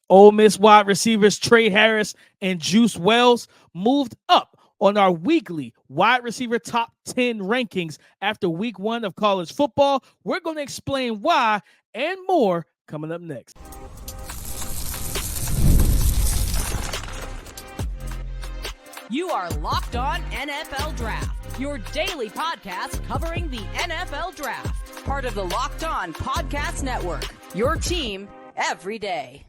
Ole Miss wide receivers Trey Harris and Juice Wells moved up on our weekly wide receiver top 10 rankings after week 1 of college football. We're going to explain why and more coming up next. You are Locked On NFL Draft, your daily podcast covering the NFL Draft. Part of the Locked On Podcast Network, your team every day.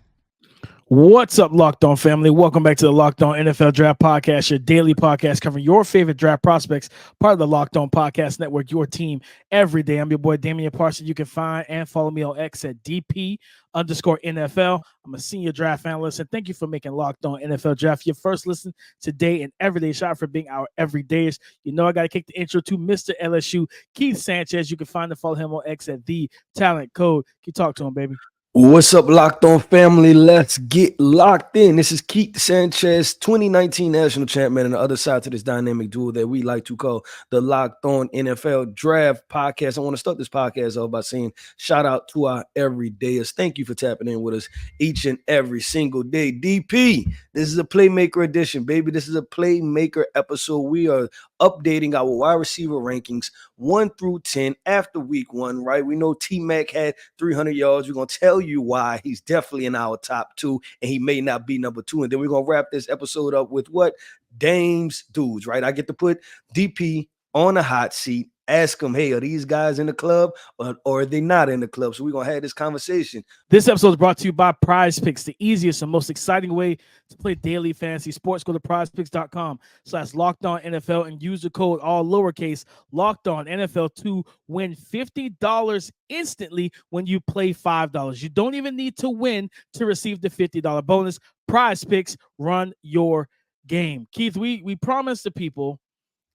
What's up, Locked On family? Welcome back to the Locked On NFL Draft Podcast, your daily podcast covering your favorite draft prospects, part of the Locked On Podcast Network, your team every day. I'm your boy, Damian Parson. You can find and follow me on X at DP_NFL. I'm a senior draft analyst, and thank you for making Locked On NFL Draft your first listen today and everyday shot for being our everydayers. You know I got to kick the intro to Mr. LSU, Keith Sanchez. You can find and follow him on X at The Talent Code. Can you talk to him, baby? What's up, Locked On family? Let's get locked in. This is Keith Sanchez, 2019 national champion, and the other side to this dynamic duo that we like to call the Locked On NFL Draft Podcast. I want to start this podcast off by saying shout out to our everydayers. Thank you for tapping in with us each and every single day. DP, this is a Playmaker edition, baby. This is a Playmaker episode. We are updating our wide receiver rankings 1 through 10 after week 1, right? We know T-Mac had 300 yards. We're going to tell you why he's definitely in our top 2, and he may not be number 2. And then we're going to wrap this episode up with what? Dame's dudes, right? I get to put DP on the hot seat, ask him, hey, are these guys in the club or are they not in the club? So we're going to have this conversation. This episode is brought to you by PrizePicks, the easiest and most exciting way to play daily fantasy sports. Go to prizepicks.com/LockedOnNFL and use the code all lowercase LockedOnNFL to win $50 instantly when you play $5. You don't even need to win to receive the $50 bonus. PrizePicks, run your game. Keith, we promised the people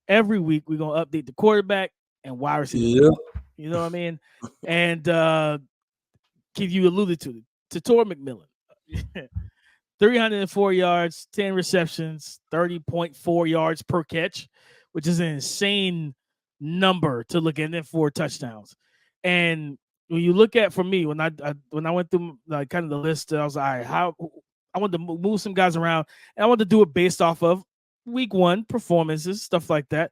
every week we're going to update the quarterback and wide receiver. Yep. You know what I mean? And Keith, you alluded to it. Tor McMillan. 304 yards, 10 receptions, 30.4 yards per catch, which is an insane number to look at, and then 4 touchdowns. And when you look at, for me, when I went through kind of the list, I was like, all right, how I wanted to move some guys around, and I wanted to do it based off of week 1 performances, stuff like that.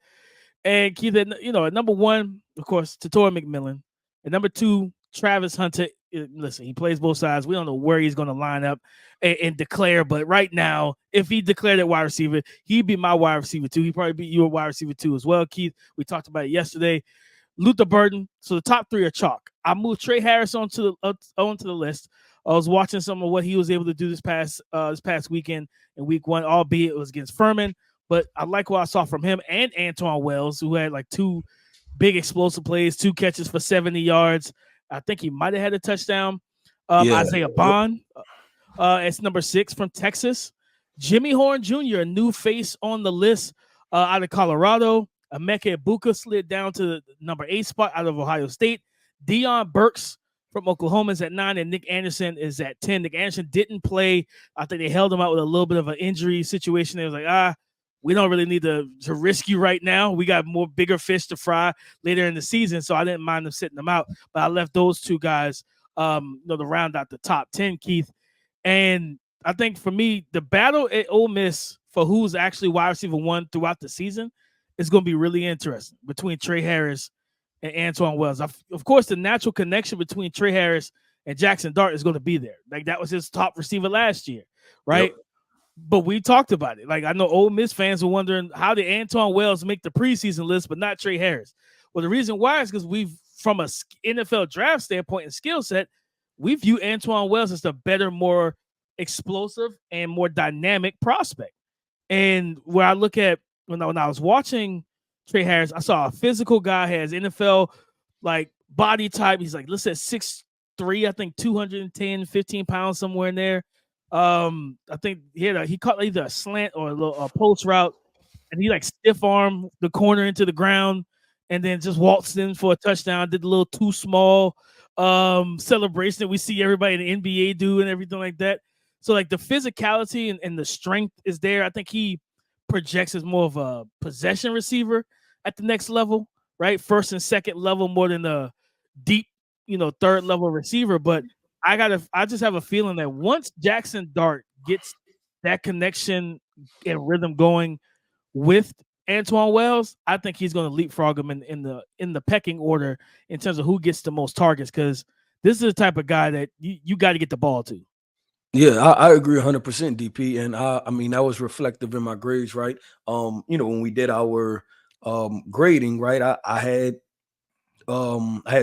And Keith, at number 1, of course, Tor McMillan. And number 2, Travis Hunter. Listen, he plays both sides. We don't know where he's going to line up and declare. But right now, if he declared at wide receiver, he'd be my wide receiver too. He'd probably be your wide receiver too as well, Keith. We talked about it yesterday. Luther Burden. So the top 3 are chalk. I moved Trey Harris onto the list. I was watching some of what he was able to do this past weekend in week 1, albeit it was against Furman. But I like what I saw from him and Antoine Wells, who had like 2 big explosive plays, 2 catches for 70 yards. I think he might have had a touchdown. Isaiah Bond, it's number 6 from Texas. Jimmy Horn Jr., a new face on the list out of Colorado. Emeka Egbuka slid down to the number 8 spot out of Ohio State. Deion Burks from Oklahoma is at 9, and Nick Anderson is at 10. Nick Anderson didn't play. I think they held him out with a little bit of an injury situation. They was like, we don't really need to risk you right now. We got more bigger fish to fry later in the season, so I didn't mind them sitting them out. But I left those 2 guys, to round out the top 10, Keith. And I think for me, the battle at Ole Miss for who's actually wide receiver 1 throughout the season is going to be really interesting between Trey Harris and Antoine Wells. Of course, the natural connection between Trey Harris and Jackson Dart is going to be there. Like, that was his top receiver last year, right? Yep. But we talked about it. Like, I know Ole Miss fans were wondering, how did Antoine Wells make the preseason list but not Trey Harris? Well, the reason why is because from a NFL draft standpoint and skill set, we view Antoine Wells as the better, more explosive, and more dynamic prospect. And where I look at, when I was watching Trey Harris, I saw a physical guy, has NFL like body type. He's like, let's say 6'3", I think 210, 15 pounds, somewhere in there. I think he caught either a slant or a post route, and he like stiff arm the corner into the ground and then just waltzed in for a touchdown. Did a little too small celebration that we see everybody in the NBA do and everything like that. So like the physicality and the strength is there. I think he projects as more of a possession receiver at the next level, right? First and second level more than a deep, third level receiver. But I just have a feeling that once Jackson Dart gets that connection and rhythm going with Antoine Wells, I think he's going to leapfrog him in the pecking order in terms of who gets the most targets, because this is the type of guy that you got to get the ball to. Yeah, I agree 100%, DP. And I mean, that was reflective in my grades, right? When we did our grading, right? I had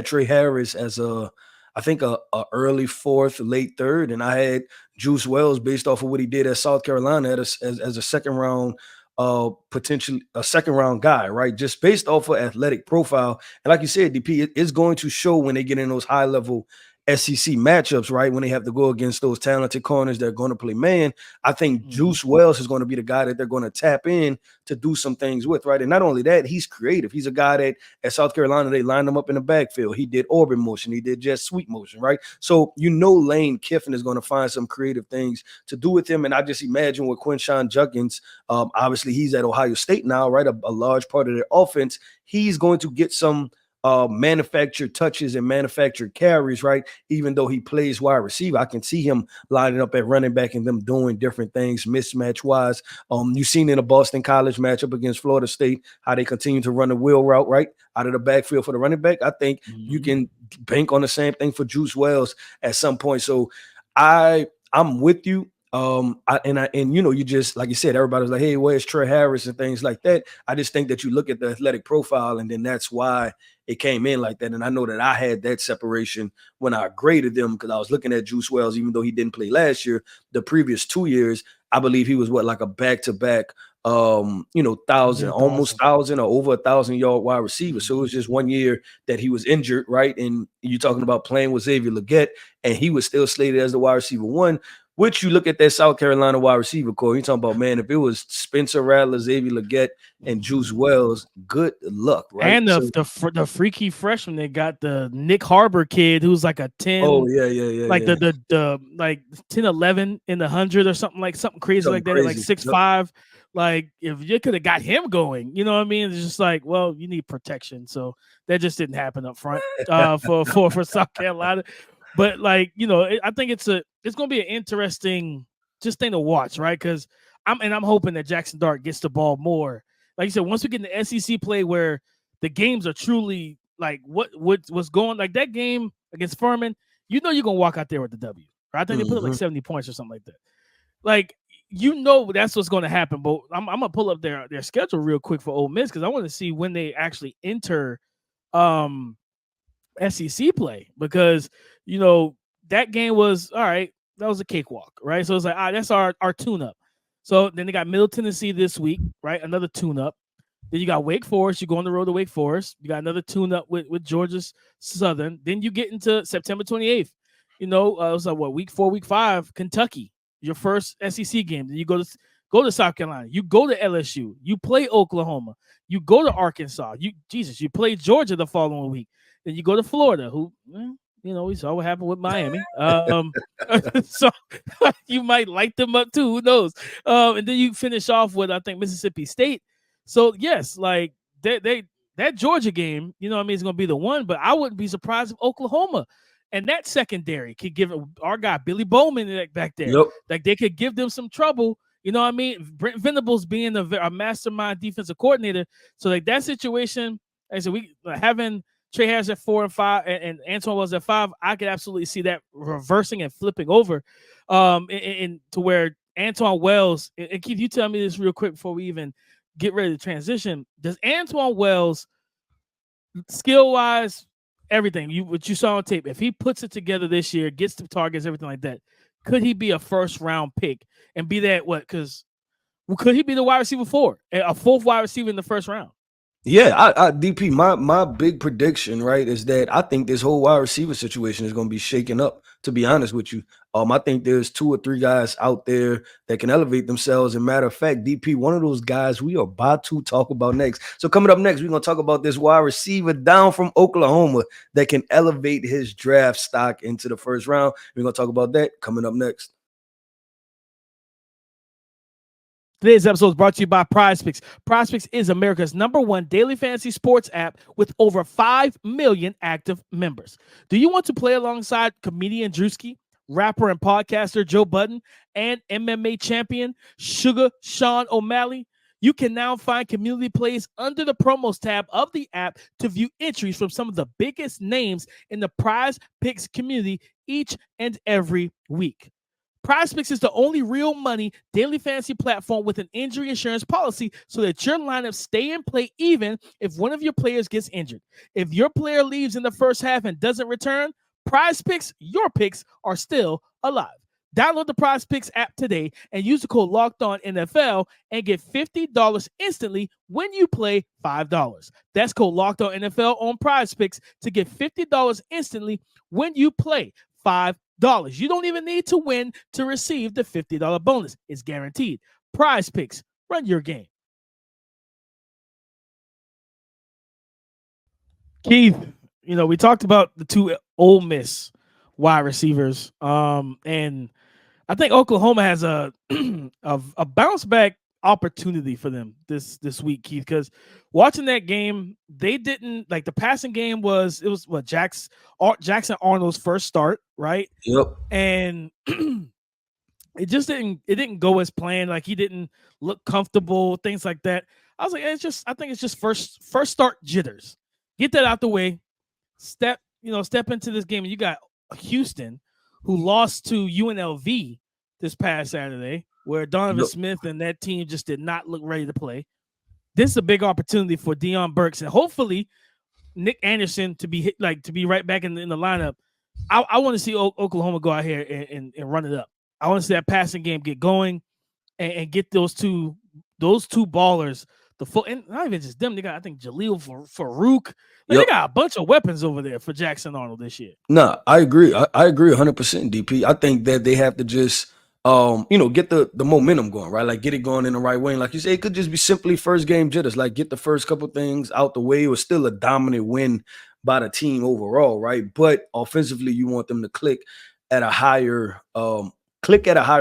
Trey Harris as I think a early fourth, late third, and I had Juice Wells based off of what he did at South Carolina as a second round, potentially a second round guy, right? Just based off of athletic profile, and like you said, DP, it's going to show when they get in those high level SEC matchups, right? When they have to go against those talented corners that are going to play man. I think Juice Wells is going to be the guy that they're going to tap in to do some things with, right? And not only that, he's creative. He's a guy that at South Carolina, they lined him up in the backfield. He did orbit motion. He did jet sweep motion, right? So Lane Kiffin is going to find some creative things to do with him. And I just imagine with Quinshon Judkins, obviously he's at Ohio State now, right? A large part of their offense. He's going to get some manufactured touches and manufactured carries, right? Even though he plays wide receiver, I can see him lining up at running back and them doing different things mismatch wise. You've seen in a Boston College matchup against Florida State how they continue to run the wheel route, right? Out of the backfield for the running back. I think you can bank on the same thing for Juice Wells at some point. So I'm with you. You just, like you said, everybody was like, hey, where's Trey Harris and things like that. I just think that you look at the athletic profile, and then that's why it came in like that. And I know that I had that separation when I graded them, because I was looking at Juice Wells, even though he didn't play last year, the previous 2 years, I believe he was like a back-to-back, almost 1,000 or over 1,000-yard wide receiver. So it was just 1 year that he was injured, right? And you're talking about playing with Xavier Legette, and he was still slated as the wide receiver one. Which you look at that South Carolina wide receiver core, you're talking about, man, if it was Spencer Rattler, Xavier Legette, and Juice Wells, good luck, right? And the freaky freshman, they got the Nick Harbor kid who's like a 10. Oh, yeah. Like the like 10, 11 in the 100 or something crazy like that, crazy. like 6'5". Like if you could have got him going, you know what I mean? It's just like, well, you need protection. So that just didn't happen up front for South Carolina. But like, I think it's going to be an interesting just thing to watch, right? Because I'm hoping that Jackson Dart gets the ball more. Like you said, once we get in the SEC play where the games are truly like what's going, like that game against Furman, you're going to walk out there with the W. Right? I think they put up like 70 points or something like that. Like, that's what's going to happen. But I'm going to pull up their schedule real quick for Ole Miss, because I want to see when they actually enter SEC play, because that game was all right. That was a cakewalk, right? So it's like, that's our tune-up. So then they got Middle Tennessee this week, right? Another tune-up. Then you got Wake Forest. You go on the road to Wake Forest. You got another tune-up with Georgia Southern. Then you get into September 28th. It was like week 4, week 5, Kentucky, your first SEC game. Then you go to South Carolina. You go to LSU. You play Oklahoma. You go to Arkansas. You play Georgia the following week. Then you go to Florida, who, we saw what happened with Miami. So you might light them up too. Who knows? And then you finish off with, I think, Mississippi State. So yes, like that Georgia game, is going to be the one. But I wouldn't be surprised if Oklahoma and that secondary could give our guy Billy Bowman back there. Yep. Like they could give them some trouble. You know what I mean? Brent Venables being a mastermind defensive coordinator. So like that situation, like I said, we having Trey Harris at 4 and 5 and Antoine Wells at 5, I could absolutely see that reversing and flipping over to where Antoine Wells, and Keith, you tell me this real quick before we even get ready to transition. Does Antoine Wells, skill-wise, everything, what you saw on tape, if he puts it together this year, gets the targets, everything like that, could he be a first-round pick and be that because could he be the wide receiver 4, a fourth wide receiver in the first round? Yeah, DP, my big prediction, right, is that I think this whole wide receiver situation is going to be shaken up, to be honest with you. I think there's 2 or 3 guys out there that can elevate themselves. And matter of fact, DP, one of those guys we are about to talk about next. So coming up next, we're going to talk about this wide receiver down from Oklahoma that can elevate his draft stock into the first round. We're going to talk about that coming up next. Today's episode is brought to you by PrizePicks. PrizePicks is America's #1 daily fantasy sports app with over 5 million active members. Do you want to play alongside comedian Drewski, rapper and podcaster Joe Budden, and MMA champion Sugar Sean O'Malley? You can now find community plays under the promos tab of the app to view entries from some of the biggest names in the PrizePicks community each and every week. PrizePicks is the only real money daily fantasy platform with an injury insurance policy so that your lineups stay in play even if one of your players gets injured. If your player leaves in the first half and doesn't return, PrizePicks, your picks are still alive. Download the PrizePicks app today and use the code LOCKEDONNFL and get $50 instantly when you play $5. That's code LOCKEDONNFL on PrizePicks to get $50 instantly when you play $5. You don't even need to win to receive the $50 bonus. It's guaranteed. PrizePicks, run your game. Keith, we talked about the two Ole Miss wide receivers, and I think Oklahoma has a bounce back opportunity for them this week, Keith, because watching that game, they didn't like the passing game was what Jackson Arnold's first start, right? Yep. And it didn't go as planned. Like he didn't look comfortable, things like that. I was like, I think it's just first start jitters. Get that out the way. Step into this game. And you got Houston, who lost to UNLV this past Saturday, where Donovan Smith and that team just did not look ready to play. This is a big opportunity for Deion Burks and hopefully Nick Anderson to be right back in the lineup. I want to see Oklahoma go out here and run it up. I want to see that passing game get going and get those two ballers the full, and not even just them. They got, I think, Jaleel Farouk. They got a bunch of weapons over there for Jackson Arnold this year. No, I agree. I agree 100%, DP. I think that they have to just get the momentum going, right? Like get it going in the right way. And like you say, it could just be simply first game jitters. Like get the first couple things out the way. It was still a dominant win by the team overall, right? But offensively, you want them to click at a higher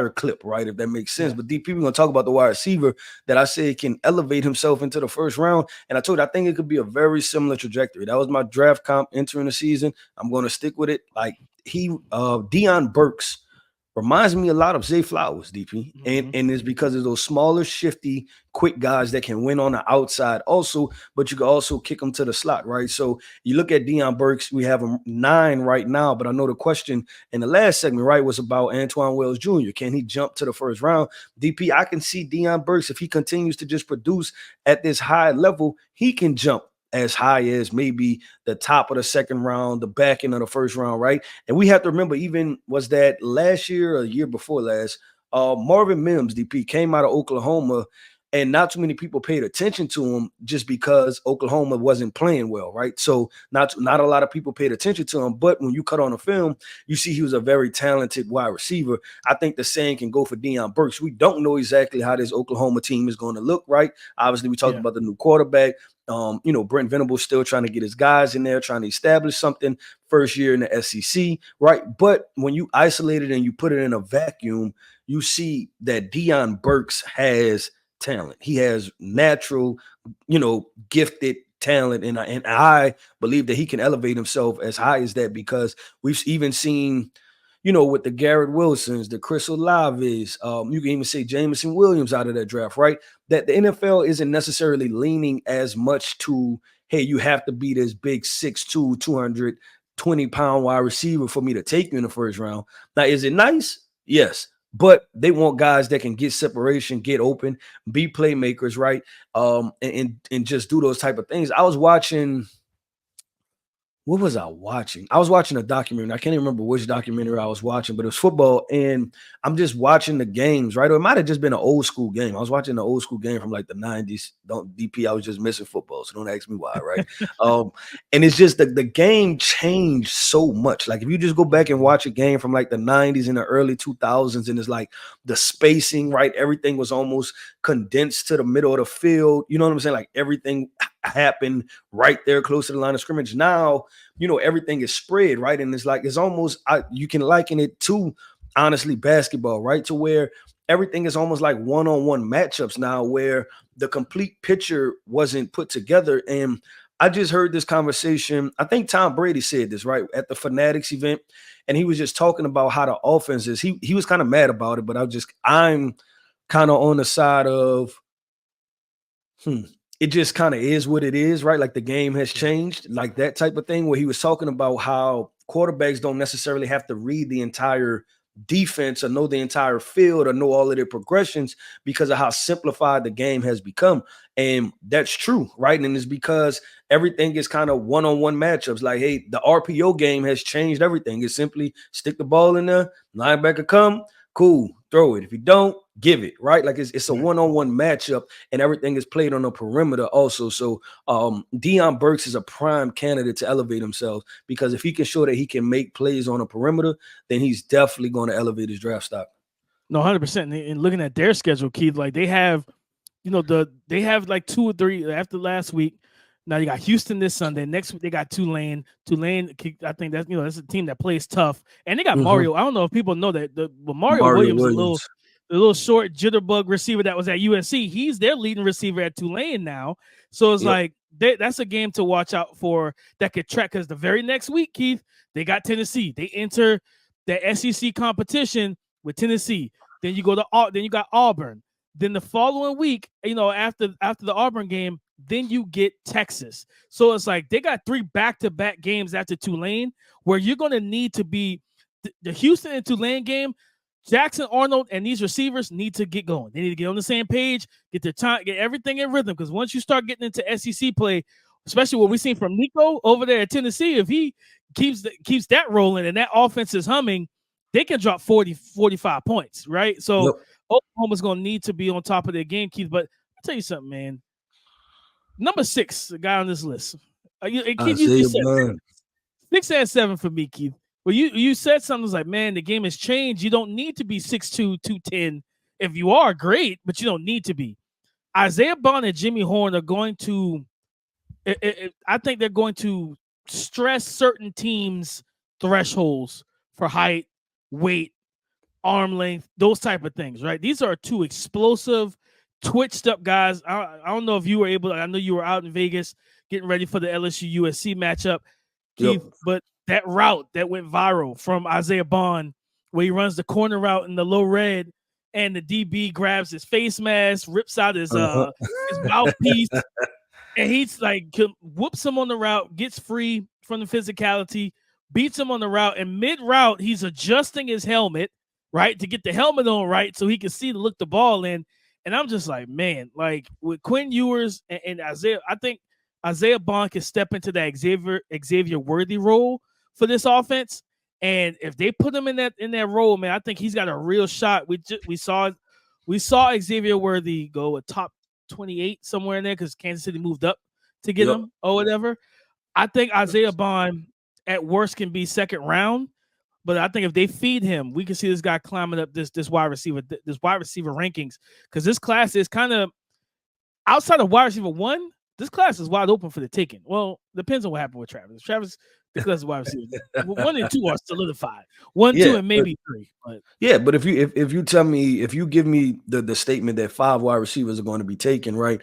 clip, right? If that makes sense. Yeah. But DP, we're gonna talk about the wide receiver that I say can elevate himself into the first round. And I told you, I think it could be a very similar trajectory. That was my draft comp entering the season. I'm going to stick with it. Like Deion Burks reminds me a lot of Zay Flowers, DP. Mm-hmm. And it's because of those smaller, shifty, quick guys that can win on the outside also, but you can also kick them to the slot, right? So you look at Deion Burks, we have him 9 right now, but I know the question in the last segment, right, was about Antoine Wells Jr. Can he jump to the first round? DP, I can see Deion Burks, if he continues to just produce at this high level, he can jump as high as maybe the top of the second round, the back end of the first round, right? And we have to remember, even was that last year or a year before last, Marvin Mims, DP, came out of Oklahoma, and not too many people paid attention to him just because Oklahoma wasn't playing well, right? So not a lot of people paid attention to him, but when you cut on the film, you see he was a very talented wide receiver. I think the same can go for Deion Burks. We don't know exactly how this Oklahoma team is going to look, right? Obviously, we talked about the new quarterback. Brent Venables still trying to get his guys in there, trying to establish something first year in the SEC, right? But when you isolate it and you put it in a vacuum, you see that Deion Burks has talent. He has natural, gifted talent. And I believe that he can elevate himself as high as that, because we've even seen, with the Garrett Wilsons, the Chris Olaves, you can even say Jameson Williams out of that draft, right? That the NFL isn't necessarily leaning as much to, hey, you have to be this big 6'2", 220-pound wide receiver for me to take you in the first round. Now, is it nice? Yes. But they want guys that can get separation, get open, be playmakers, right? And just do those type of things. I was watching. What was I watching? I was watching a documentary. I can't even remember which documentary I was watching, but it was football. And I'm just watching the games, right? Or it might have just been an old school game. I was watching an old school game from like the 90s. I was just missing football, so don't ask me why, right? And it's just the game changed so much. Like if you just go back and watch a game from like the 90s and the early 2000s, and it's like the spacing, right? Everything was almost condensed to the middle of the field. You know what I'm saying? Like everything happened right there close to the line of scrimmage. Now, everything is spread, right? And it's like, it's almost, you can liken it to, honestly, basketball, right? To where everything is almost like one-on-one matchups now where the complete picture wasn't put together. And I just heard this conversation. I think Tom Brady said this, right, at the Fanatics event. And he was just talking about how the offense is. He was kind of mad about it, but I'm kind of on the side of, it just kind of is what it is, right? Like the game has changed, like that type of thing, where he was talking about how quarterbacks don't necessarily have to read the entire defense or know the entire field or know all of their progressions because of how simplified the game has become. And that's true, right? And it's because everything is kind of one-on-one matchups. Like, hey, the RPO game has changed everything. It's simply stick the ball in there, linebacker come, cool, throw it. If you don't, give it, right? Like it's a one-on-one matchup, and everything is played on the perimeter also. So Deion Burks is a prime candidate to elevate himself, because if he can show that he can make plays on the perimeter, then he's definitely going to elevate his draft stock. No, 100%. And looking at their schedule, Keith, like they have, they have like 2 or 3 after last week. Now you got Houston this Sunday. Next week they got Tulane. Tulane, I think that's a team that plays tough. And they got Mario. I don't know if people know that, Mario Williams, the little short jitterbug receiver that was at USC. He's their leading receiver at Tulane now. So it's like that's a game to watch out for that could track, because the very next week, Keith, they got Tennessee. They enter the SEC competition with Tennessee. Then you got Auburn. Then the following week, after the Auburn game, then you get Texas. So it's like they got 3 back-to-back games after Tulane where you're going to need to be the Houston and Tulane game. Jackson Arnold and these receivers need to get going. They need to get on the same page, get their time, get everything in rhythm. Because once you start getting into SEC play, especially what we've seen from Nico over there at Tennessee, if he keeps that rolling and that offense is humming, they can drop 40, 45 points, right? So Oklahoma's going to need to be on top of their game, Keith. But I'll tell you something, man. Number 6, the guy on this list. Keith, you said 6 and 7 for me, Keith. Well, you said something like, man, the game has changed. You don't need to be 6'2", 210. If you are, great, but you don't need to be. Isaiah Bond and Jimmy Horn are going to I think they're going to stress certain teams' thresholds for height, weight, arm length, those type of things, right? These are 2 explosive, twitched up guys. I don't know if you were able to, I know you were out in Vegas getting ready for the LSU USC matchup, Keith, but that route that went viral from Isaiah Bond, where he runs the corner route in the low red, and the DB grabs his face mask, rips out his mouthpiece, and he's like, whoops him on the route, gets free from the physicality, beats him on the route, and mid-route, he's adjusting his helmet, right, to get the helmet on right so he can see to look the ball in. And I'm just like, man, like with Quinn Ewers and Isaiah, I think Isaiah Bond can step into that Xavier Worthy role for this offense. And if they put him in that role, man, I think he's got a real shot. We saw Xavier Worthy go a top 28 somewhere in there because Kansas City moved up to get him or whatever. I think Isaiah Bond at worst can be second round, but I think if they feed him, we can see this guy climbing up this wide receiver rankings, because this class is kind of outside of wide receiver 1. This class is wide open for the taking. Well, depends on what happened with Travis. The class is wide receiver 1 and 2 are solidified. 1, 2, and maybe 3. But if you tell me, if you give me the statement that 5 wide receivers are going to be taken right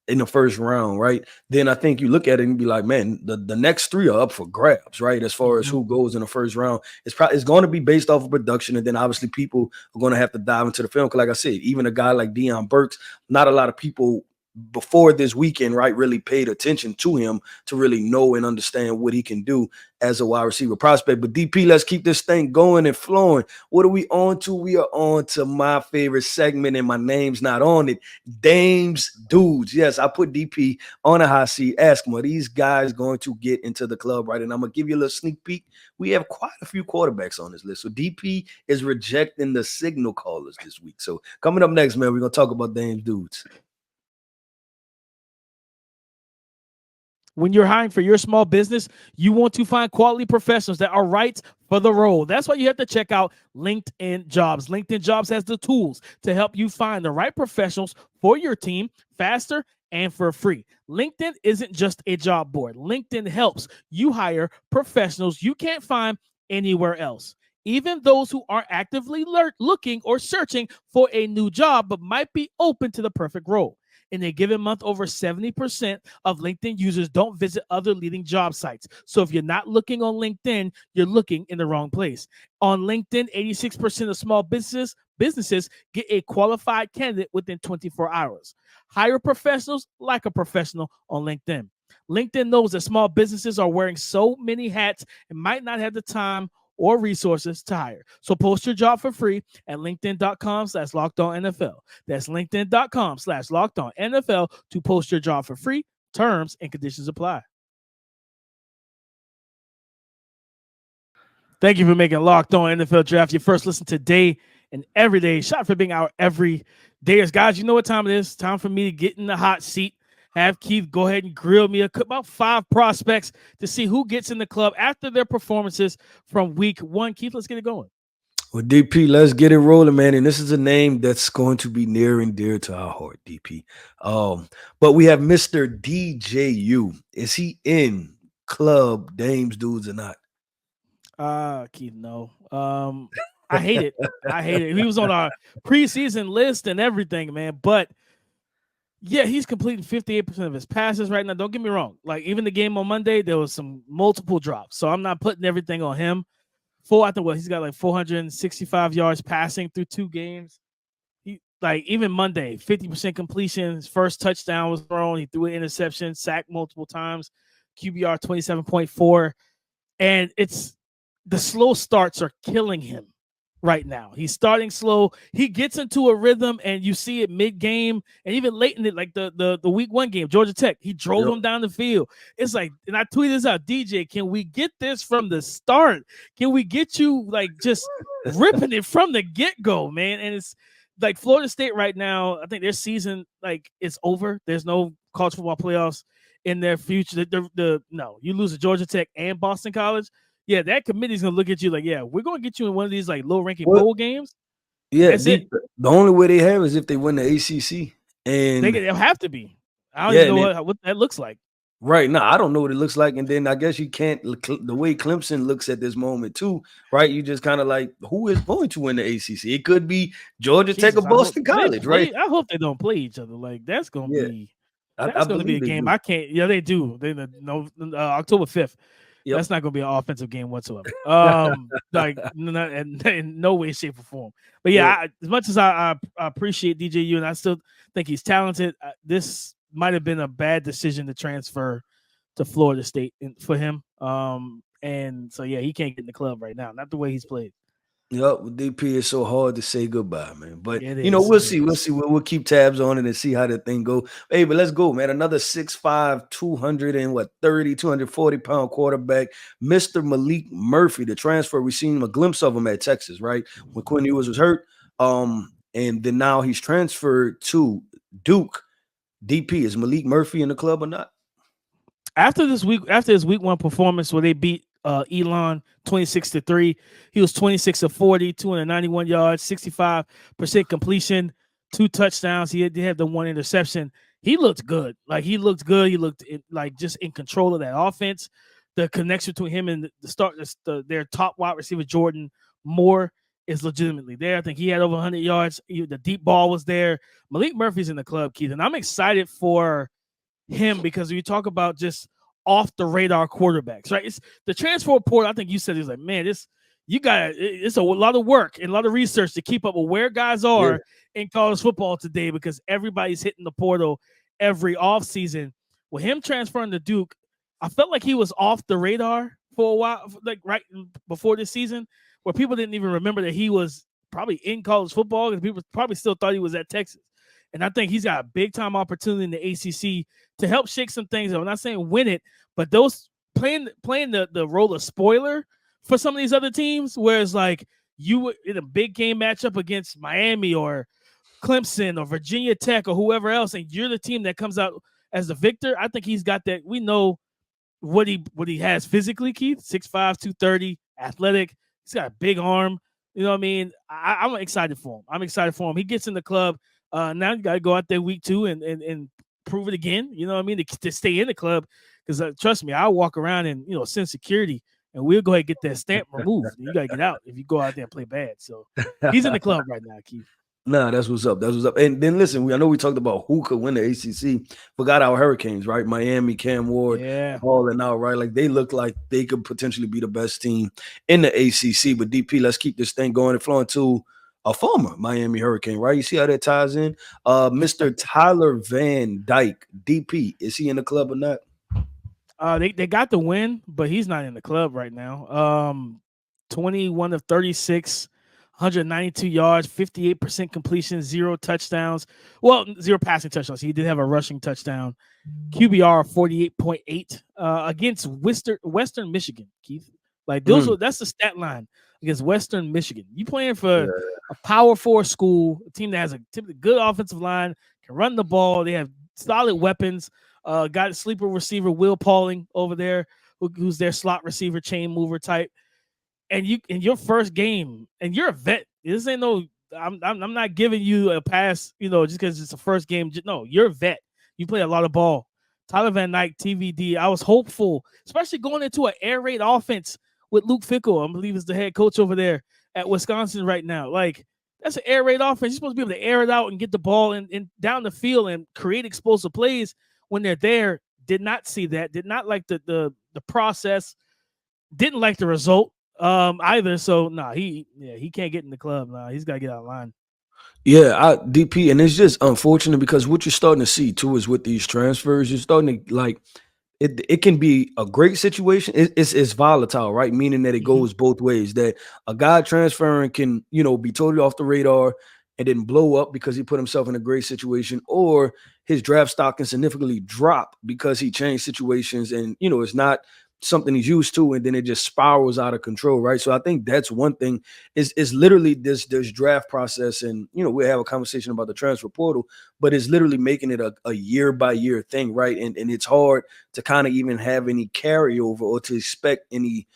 in the first round, right, then I think you look at it and be like, man, the next 3 are up for grabs, right? As far as who goes in the first round, it's going to be based off of production, and then obviously people are going to have to dive into the film. Because like I said, even a guy like Deion Burks, not a lot of people before this weekend, right, really paid attention to him to really know and understand what he can do as a wide receiver prospect. But DP, let's keep this thing going and flowing. What are we on to? We are on to my favorite segment, and my name's not on it. Dames Dudes. Yes, I put DP on a hot seat. Ask him, are these guys going to get into the club, right? And I'm going to give you a little sneak peek. We have quite a few quarterbacks on this list. So DP is rejecting the signal callers this week. So coming up next, man, we're going to talk about Dames Dudes. When you're hiring for your small business, you want to find quality professionals that are right for the role. That's why you have to check out LinkedIn Jobs. LinkedIn Jobs has the tools to help you find the right professionals for your team faster and for free. LinkedIn isn't just a job board. LinkedIn helps you hire professionals you can't find anywhere else. even those who aren't actively looking or searching for a new job but might be open to the perfect role. In a given month, over 70% of LinkedIn users don't visit other leading job sites. So if you're not looking on LinkedIn, you're looking in the wrong place. On LinkedIn, 86% of small businesses get a qualified candidate within 24 hours. Hire professionals like a professional on LinkedIn. LinkedIn knows that small businesses are wearing so many hats and might not have the time or resources to hire. So post your job for free at linkedin.com/lockedonnfl. That's linkedin.com/lockedonnfl to post your job for free. Terms and conditions apply. Thank you for making Locked On NFL Draft your first listen today and every day. Shout for being our every dayers. Guys, you know what time it is. Time for me to get in the hot seat. Have Keith go ahead and grill me about 5 prospects to see who gets in the club after their performances from week 1. Keith, let's get it going. Well, DP, let's get it rolling, man. And this is a name that's going to be near and dear to our heart, DP. But we have Mr. DJU. Is he in club Dames dudes or not? Keith, no. I hate it. I hate it. He was on our preseason list and everything, man. But yeah, he's completing 58% of his passes right now. Don't get me wrong. Like, even the game on Monday, there was some multiple drops. So I'm not putting everything on him. He's got like 465 yards passing through 2 games. Even Monday, 50% completion. His first touchdown was thrown. He threw an interception, sacked multiple times. QBR 27.4. And it's the slow starts are killing him right now. He's starting slow. He gets into a rhythm, and you see it mid-game and even late in it, like the week 1 game, Georgia Tech. He drove him down the field. It's like, and I tweeted this out, DJ, can we get this from the start? Can we get you like just ripping it from the get-go, man? And it's like Florida State right now, I think their season, like, it's over. There's no college football playoffs in their future. No, you lose to Georgia Tech and Boston College. Yeah, that committee's gonna look at you like, yeah, we're gonna get you in one of these like low-ranking bowl games. Yeah, the only way they have is if they win the ACC, and they'll have to be. I don't even know what that looks like. Right now, I don't know what it looks like, and then I guess you can't. The way Clemson looks at this moment too, right? You just kind of like, who is going to win the ACC? It could be Georgia Tech or Boston College, right? I hope they don't play each other. Like, that's gonna be. That's going to be a game. I can't. Yeah, they do. They know October 5th. Yep. That's not going to be an offensive game whatsoever. Like, in no way, shape, or form. But yeah, as much as I appreciate DJU, and I still think he's talented, this might have been a bad decision to transfer to Florida State for him. And so yeah, he can't get in the club right now. Not the way he's played. Yep, with DP, it's so hard to say goodbye, man. But we'll see. We'll keep tabs on it and see how that thing go. Hey, but let's go, man. Another 6'5", 240-pound quarterback, Mr. Malik Murphy, the transfer. We seen a glimpse of him at Texas, right? When Quinn Ewers was hurt. And then now he's transferred to Duke. DP, is Malik Murphy in the club or not? After his week 1 performance where they beat Elon 26-3. He was 26 of 40, 291 yards, 65% completion, 2 touchdowns. He had the 1 interception. He looked good. Like, he looked good. He looked like just in control of that offense. The connection between him and their top wide receiver, Jordan Moore, is legitimately there. I think he had over 100 yards. The deep ball was there. Malik Murphy's in the club, Keith, and I'm excited for him because we talk about just off the radar quarterbacks, right? It's the transfer portal. I think you said, it's like, man, it's a lot of work and a lot of research to keep up with where guys are in college football today, because everybody's hitting the portal every offseason. With him transferring to Duke, I felt like he was off the radar for a while, like right before this season, where people didn't even remember that he was probably in college football, and people probably still thought he was at Texas. And I think he's got a big-time opportunity in the ACC to help shake some things up. I'm not saying win it, but those playing the role of spoiler for some of these other teams, whereas like you in a big game matchup against Miami or Clemson or Virginia Tech or whoever else, and you're the team that comes out as the victor. I think he's got that. We know what he has physically, Keith, 6'5", 230, athletic. He's got a big arm. You know what I mean? I'm excited for him. He gets in the club. Now you got to go out there week 2 and prove it again. You know what I mean? To stay in the club, because trust me, I walk around and send security and we'll go ahead and get that stamp removed. You got to get out if you go out there and play bad. So he's in the club right now, Keith. Nah, that's what's up. That's what's up. And then listen, I know we talked about who could win the ACC. Forgot our Hurricanes, right? Miami, Cam Ward, balling out, right? Like they look like they could potentially be the best team in the ACC. But DP, let's keep this thing going and flowing to a former Miami Hurricane, right? You see how that ties in? Mr. Tyler Van Dyke, DP, is he in the club or not? They got the win, but he's not in the club right now. 21 of 36. 192 yards, 58% completion, 0 touchdowns. Well, 0 passing touchdowns. He did have a rushing touchdown. QBR 48.8 against Western Michigan, Keith. Like that's the stat line against Western Michigan. You playing for a Power 4 school, a team that has a good offensive line, can run the ball. They have solid weapons. Got a sleeper receiver, Will Pauling over there, who's their slot receiver, chain mover type. And you in your first game, and you're a vet. This ain't no. I'm not giving you a pass, just because it's a first game. No, you're a vet. You play a lot of ball. Tyler Van Dyke, TVD. I was hopeful, especially going into an air raid offense with Luke Fickell. I believe is the head coach over there at Wisconsin right now. Like that's an air raid offense. You're supposed to be able to air it out and get the ball and down the field and create explosive plays when they're there. Did not see that. Did not like the process. Didn't like the result. Either. So he can't get in the club. He's got to get out of line. Yeah, DP, and it's just unfortunate because what you're starting to see too is with these transfers, you're starting to like it can be a great situation. It's volatile, right? Meaning that it goes both ways. That a guy transferring can, be totally off the radar and then blow up because he put himself in a great situation, or his draft stock can significantly drop because he changed situations and it's not something he's used to, and then it just spirals out of control, right? So I think that's one thing is literally this draft process, and we have a conversation about the transfer portal, but it's literally making it a year by year thing, right? And it's hard to kind of even have any carryover or to expect any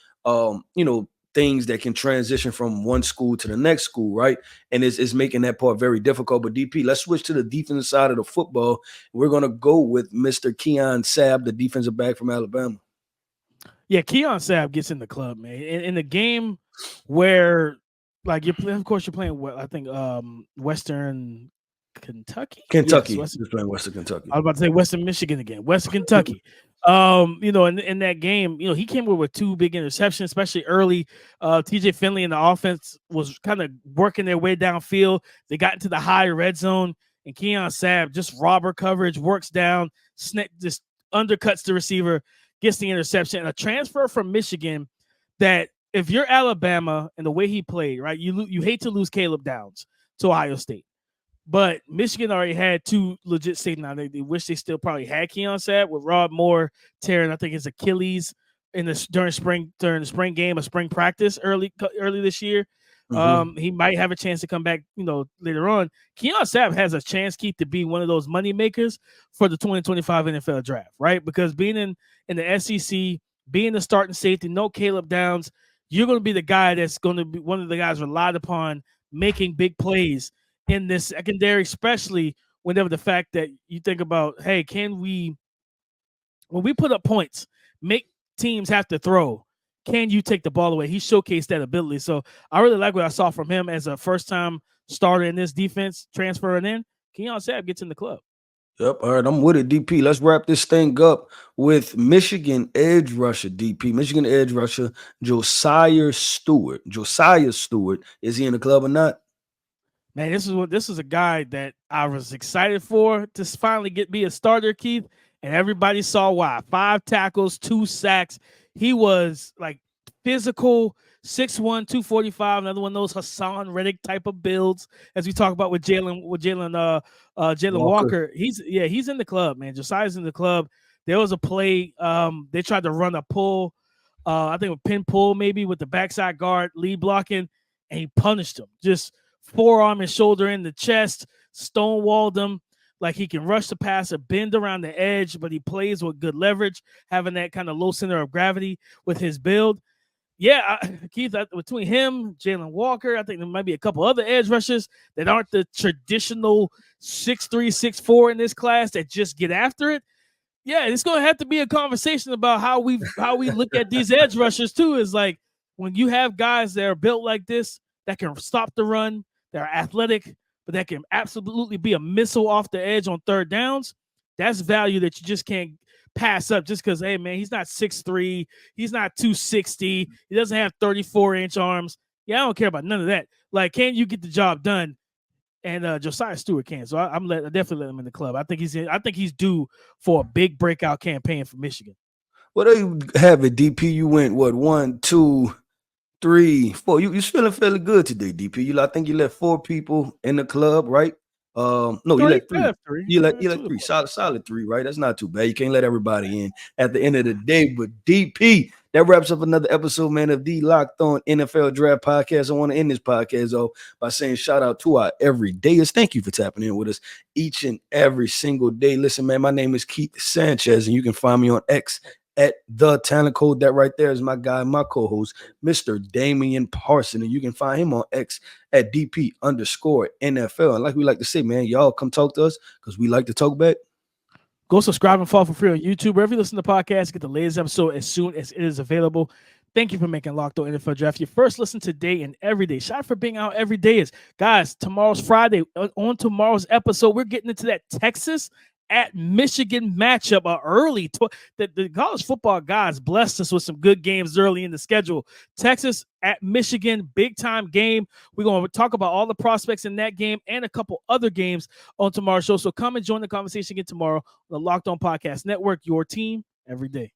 things that can transition from one school to the next school, right? And it's making that part very difficult. But DP, let's switch to the defensive side of the football. We're gonna go with Mr. Keon SA, the defensive back from Alabama. Yeah, Keon SA gets in the club, man. In the game where, like, you're playing I think Western Kentucky. Kentucky. Yes, you're playing Western Kentucky. I was about to say Western Michigan again. Western Kentucky. In that game, he came with 2 big interceptions, especially early. TJ Finley and the offense was kind of working their way downfield. They got into the high red zone, and Keon SA just robber coverage, works down, just undercuts the receiver, gets the interception, and a transfer from Michigan that if you're Alabama and the way he played, right, you hate to lose Caleb Downs to Ohio State. But Michigan already had 2 legit safety. Now they wish they still probably had Keon SA with Rod Moore tearing, I think, his Achilles during the spring game, a spring practice early this year. He might have a chance to come back, later on. Keon SA has a chance, Keith, to be one of those money makers for the 2025 NFL draft, right? Because being in the SEC, being the starting safety, no Caleb Downs, you're going to be the guy that's going to be one of the guys relied upon making big plays in this secondary, especially whenever the fact that you think about, hey, when we put up points, make teams have to throw, can you take the ball away? He showcased that ability. So I really like what I saw from him as a first-time starter in this defense, transferring in. Keon SA gets in the club. Yep. All right. I'm with it, DP. Let's wrap this thing up with Michigan edge rusher, DP. Michigan edge rusher, Josiah Stewart. Josiah Stewart. Is he in the club or not? Man, this is a guy that I was excited for to finally be a starter, Keith, and everybody saw why. 5 tackles, 2 sacks. He was like physical, 6'1", 245, another one of those Hassan Reddick type of builds, as we talk about with Jalen Walker. He's in the club, man. Josiah's in the club. There was a play. They tried to run a pull, I think a pin pull maybe with the backside guard lead blocking, and he punished him. Just forearm and shoulder in the chest, stonewalled him. Like he can rush the passer, bend around the edge, but he plays with good leverage, having that kind of low center of gravity with his build. Yeah, Keith, between him, Jalen Walker, I think there might be a couple other edge rushers that aren't the traditional 6'3", 6'4" in this class that just get after it. Yeah, it's going to have to be a conversation about how we look at these edge rushers too. Is like when you have guys that are built like this that can stop the run, that are athletic, but that can absolutely be a missile off the edge on third downs. That's value that you just can't pass up just because, hey, man, he's not 6'3", he's not 260, he doesn't have 34-inch arms. Yeah, I don't care about none of that. Like, can you get the job done? And Josiah Stewart can. So I definitely let him in the club. I think he's due for a big breakout campaign for Michigan. Well, there you have it, DP. You went, what, 1, 2, 3, 4. You're feeling fairly good today, DP. I think you let 4 people in the club, right? No, you let 3. You let 3. Solid 3, right? That's not too bad. You can't let everybody in at the end of the day. But DP, that wraps up another episode, man, of the Locked On NFL Draft Podcast. I want to end this podcast, though, by saying shout out to our everydayers. Thank you for tapping in with us each and every single day. Listen, man, my name is Keith Sanchez, and you can find me on X at The Talent Code. That right there is my guy, my co-host, Mr. Damian Parson. And you can find him on X at DP_NFL. And like we like to say, man, y'all come talk to us because we like to talk back. Go subscribe and follow for free on YouTube. Wherever you listen to podcasts, get the latest episode as soon as it is available. Thank you for making Locked On NFL Draft your first listen today and every day. Shout out for being out every day. Guys, tomorrow's Friday. On tomorrow's episode, we're getting into that Texas at Michigan matchup early. The college football guys blessed us with some good games early in the schedule. Texas at Michigan, big time game. We're going to talk about all the prospects in that game and a couple other games on tomorrow's show. So come and join the conversation again tomorrow on the Locked On Podcast Network, your team every day.